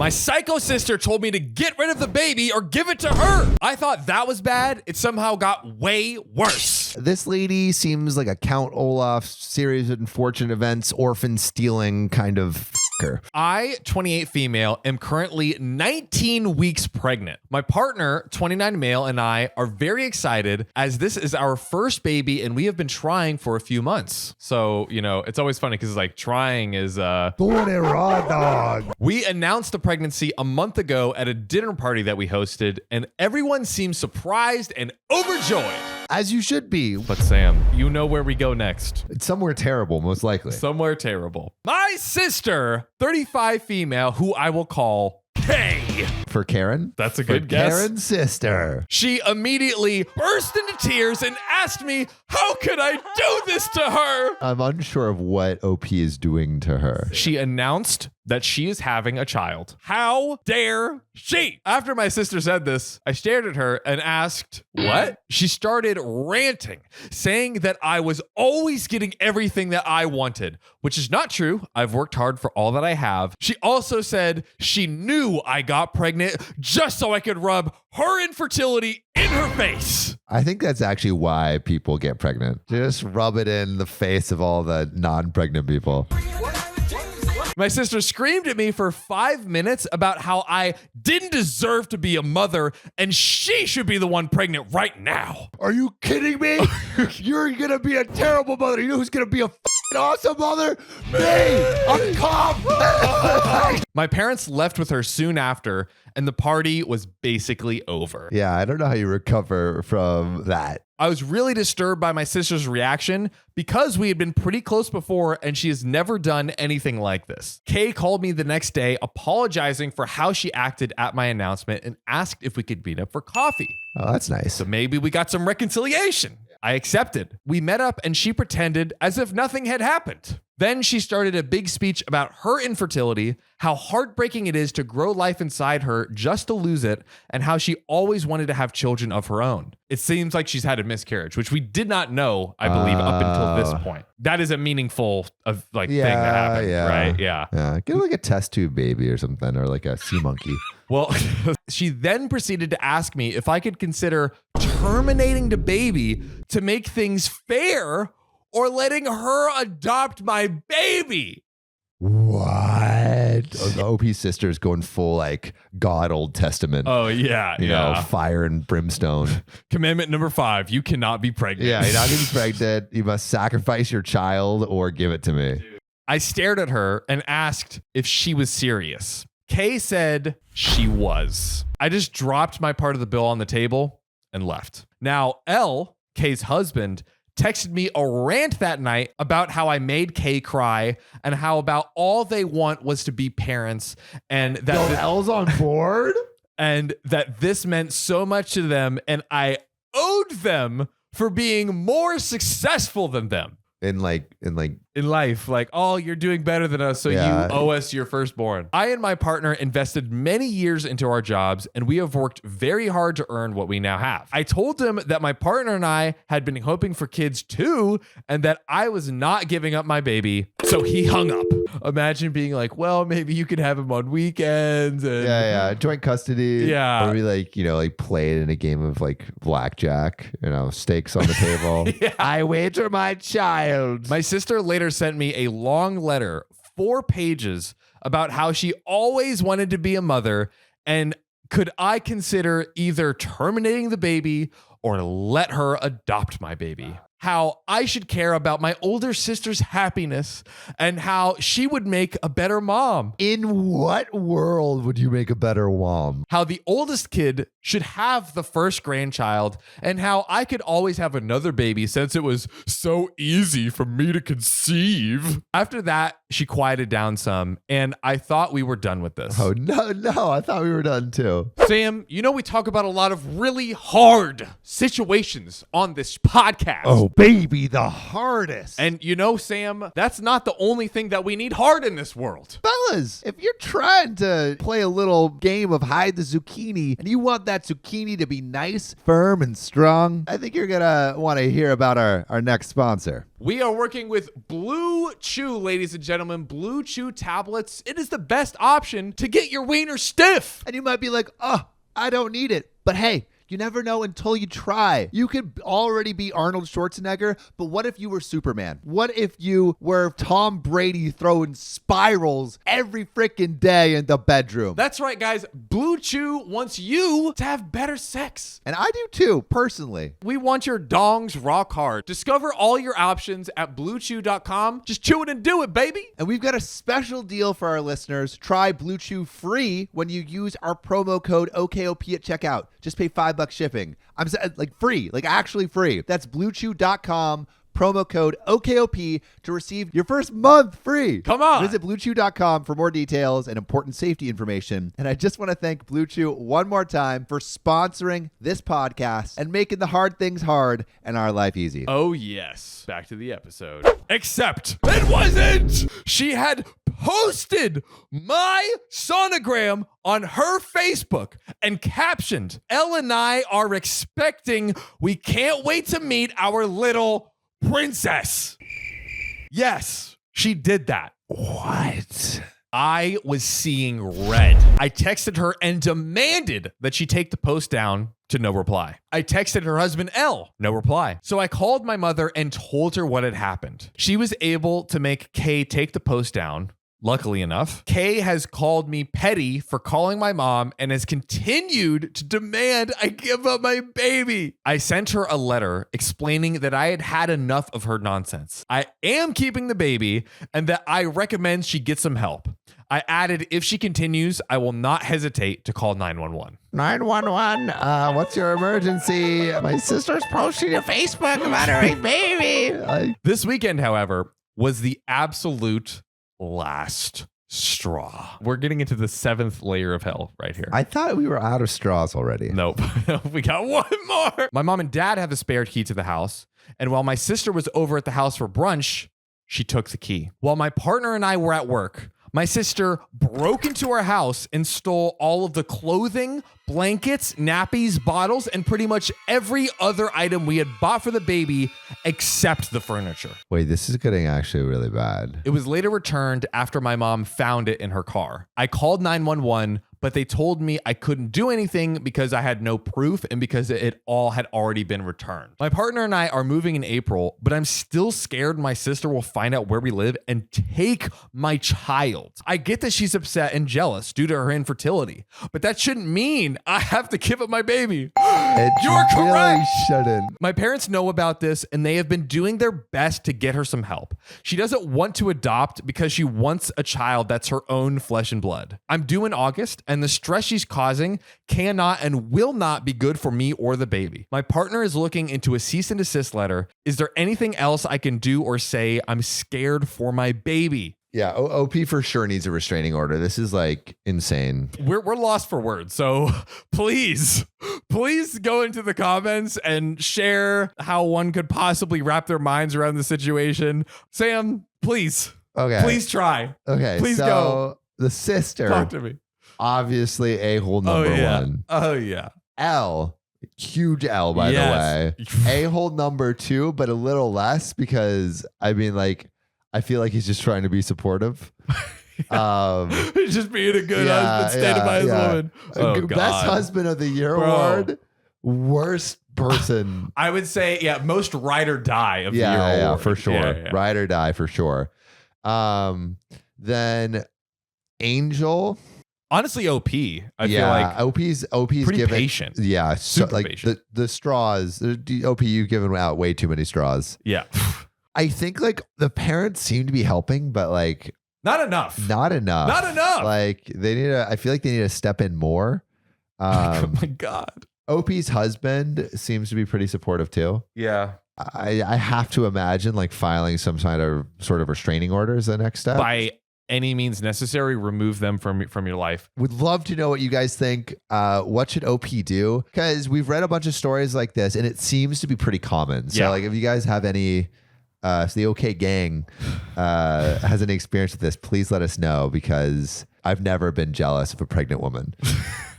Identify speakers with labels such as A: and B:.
A: My psycho sister told me to get rid of the baby or give it to her. I thought that was bad. It somehow got way worse.
B: This lady seems like a Count Olaf series of unfortunate events, orphan stealing kind of fucker.
A: I, 28 female, am currently 19 weeks pregnant. My partner, 29 male, and I are very excited as this is our first baby and we have been trying for a few months. So, you know, it's always funny because like trying is
B: Doing it raw, dog.
A: We announced the pregnancy a month ago at a dinner party that we hosted, and everyone seemed surprised and overjoyed.
B: As you should be.
A: But Sam, you know where we go next.
B: It's somewhere terrible, most likely.
A: Somewhere terrible. My sister, 35 female, who I will call K.
B: For Karen?
A: That's a good guess.
B: Karen's sister.
A: She immediately burst into tears and asked me, how could I do this to her?
B: I'm unsure of what OP is doing to her.
A: She announced that she is having a child. How dare she? After my sister said this, I stared at her and asked, what? She started ranting, saying that I was always getting everything that I wanted, which is not true. I've worked hard for all that I have. She also said she knew I got pregnant just so I could rub her infertility in her face.
B: I think that's actually why people get pregnant. Just rub it in the face of all the non-pregnant people.
A: My sister screamed at me for 5 minutes about how I didn't deserve to be a mother and she should be the one pregnant right now.
B: Are you kidding me? You're gonna be a terrible mother. You know who's gonna be a awesome mother? Me! I'm calm.
A: My parents left with her soon after, and the party was basically over.
B: Yeah, I don't know how you recover from that.
A: I was really disturbed by my sister's reaction because we had been pretty close before and she has never done anything like this. Kay called me the next day apologizing for how she acted at my announcement and asked if we could meet up for coffee.
B: Oh, that's nice.
A: So maybe we got some reconciliation. I accepted. We met up and she pretended as if nothing had happened. Then she started a big speech about her infertility, how heartbreaking it is to grow life inside her just to lose it, and how she always wanted to have children of her own. It seems like she's had a miscarriage, which we did not know, I believe, up until this point. That is a meaningful thing that happened, right?
B: Yeah. Get like a test tube baby or something, or like a sea monkey.
A: Well, she then proceeded to ask me if I could consider terminating the baby to make things fair or letting her adopt my baby.
B: What? The OP sister's going full like God Old Testament.
A: Oh, yeah.
B: You know, fire and brimstone.
A: Commandment number 5, you cannot be pregnant.
B: Yeah, you're not getting pregnant. You must sacrifice your child or give it to me.
A: I stared at her and asked if she was serious. Kay said she was. I just dropped my part of the bill on the table and left. Now, L, Kay's husband, texted me a rant that night about how I made Kay cry and how about all they want was to be parents and that
B: L's on board
A: and that this meant so much to them and I owed them for being more successful than them.
B: In life,
A: Like, oh, you're doing better than us, so you owe us your firstborn. I and my partner invested many years into our jobs, and we have worked very hard to earn what we now have. I told him that my partner and I had been hoping for kids too, and that I was not giving up my baby, so he hung up. Imagine being like, well, maybe you could have him on weekends. And
B: joint custody.
A: Yeah.
B: Or we like play it in a game of like blackjack, stakes on the table.
A: Yeah.
B: I wager my child.
A: My sister later sent me a long letter, 4 pages, about how she always wanted to be a mother and could I consider either terminating the baby or let her adopt my baby. How I should care about my older sister's happiness and how she would make a better mom.
B: In what world would you make a better mom?
A: How the oldest kid should have the first grandchild and how I could always have another baby since it was so easy for me to conceive. After that, she quieted down some and I thought we were done with this.
B: Oh, no, I thought we were done too.
A: Sam, we talk about a lot of really hard situations on this podcast.
B: Oh, baby, the hardest.
A: And Sam, that's not the only thing that we need hard in this world.
B: Fellas, if you're trying to play a little game of hide the zucchini and you want that zucchini to be nice, firm, and strong, I think you're going to want to hear about our next sponsor.
A: We are working with Blue Chew, ladies and gentlemen. Blue Chew tablets. It is the best option to get your wiener stiff.
B: And you might be like, oh, I don't need it. But hey, you never know until you try. You could already be Arnold Schwarzenegger, but what if you were Superman? What if you were Tom Brady throwing spirals every freaking day in the bedroom?
A: That's right, guys. Blue Chew wants you to have better sex.
B: And I do too, personally.
A: We want your dongs rock hard. Discover all your options at bluechew.com. Just chew it and do it, baby.
B: And we've got a special deal for our listeners. Try Blue Chew free when you use our promo code OKOP at checkout. Just pay $5 shipping. I'm like free, like actually free. That's bluechew.com, promo code OKOP to receive your first month free.
A: Come on.
B: Visit bluechew.com for more details and important safety information. And I just want to thank Blue Chew one more time for sponsoring this podcast and making the hard things hard and our life easy.
A: Oh, yes. Back to the episode. Except it wasn't. She had posted my sonogram on her Facebook and captioned, Elle and I are expecting. We can't wait to meet our little princess. Yes, she did that.
B: What?
A: I was seeing red. I texted her and demanded that she take the post down, to no reply. I texted her husband, L, no reply. So I called my mother and told her what had happened. She was able to make Kay take the post down. Luckily enough, Kay has called me petty for calling my mom and has continued to demand I give up my baby. I sent her a letter explaining that I had had enough of her nonsense. I am keeping the baby and that I recommend she get some help. I added, if she continues, I will not hesitate to call 911.
B: 911, what's your emergency? My sister's posting to Facebook about her baby.
A: This weekend, however, was the absolute last straw. We're getting into the 7th layer of hell right here.
B: I thought we were out of straws already.
A: Nope. We got one more. My mom and dad have the spare key to the house. And while my sister was over at the house for brunch, she took the key. While my partner and I were at work, my sister broke into our house and stole all of the clothing, blankets, nappies, bottles, and pretty much every other item we had bought for the baby except the furniture.
B: Wait, this is getting actually really bad.
A: It was later returned after my mom found it in her car. I called 911, but they told me I couldn't do anything because I had no proof and because it all had already been returned. My partner and I are moving in April, but I'm still scared my sister will find out where we live and take my child. I get that she's upset and jealous due to her infertility, but that shouldn't mean I have to give up my baby. You're correct.
B: Really shouldn't.
A: My parents know about this and they have been doing their best to get her some help. She doesn't want to adopt because she wants a child that's her own flesh and blood. I'm due in August and the stress she's causing cannot and will not be good for me or the baby. My partner is looking into a cease and desist letter. Is there anything else I can do or say? I'm scared for my baby.
B: Yeah, OP for sure needs a restraining order. This is like insane.
A: We're lost for words. So please go into the comments and share how one could possibly wrap their minds around the situation. Sam, please.
B: Okay.
A: Please try.
B: Okay.
A: Please go.
B: The sister.
A: Talk to me.
B: Obviously a-hole number one.
A: Oh, yeah.
B: L. Huge L, by the way. A-hole number 2, but a little less because, I mean, like, I feel like he's just trying to be supportive.
A: He's just being a good husband, standing by his woman. Oh, God.
B: Best husband of the year award. Worst person.
A: I would say, most ride or die of the year award.
B: Yeah, for sure.
A: Yeah.
B: Ride or die for sure. Then Angel.
A: Honestly, OP. I feel like
B: OP's
A: pretty
B: given
A: patient.
B: Yeah, so
A: Super
B: like
A: patient.
B: the straws. OP, you've given out way too many straws.
A: Yeah.
B: I think like the parents seem to be helping, but like
A: Not enough.
B: Like they need to. I feel like they need to step in more.
A: Oh my God.
B: OP's husband seems to be pretty supportive too.
A: Yeah.
B: I have to imagine like filing some sort of restraining order is the next step.
A: By any means necessary, remove them from your life.
B: Would love to know what you guys think. What should OP do? Because we've read a bunch of stories like this, and it seems to be pretty common. So, like, if you guys have any, if the OK gang has any experience with this, please let us know because I've never been jealous of a pregnant woman.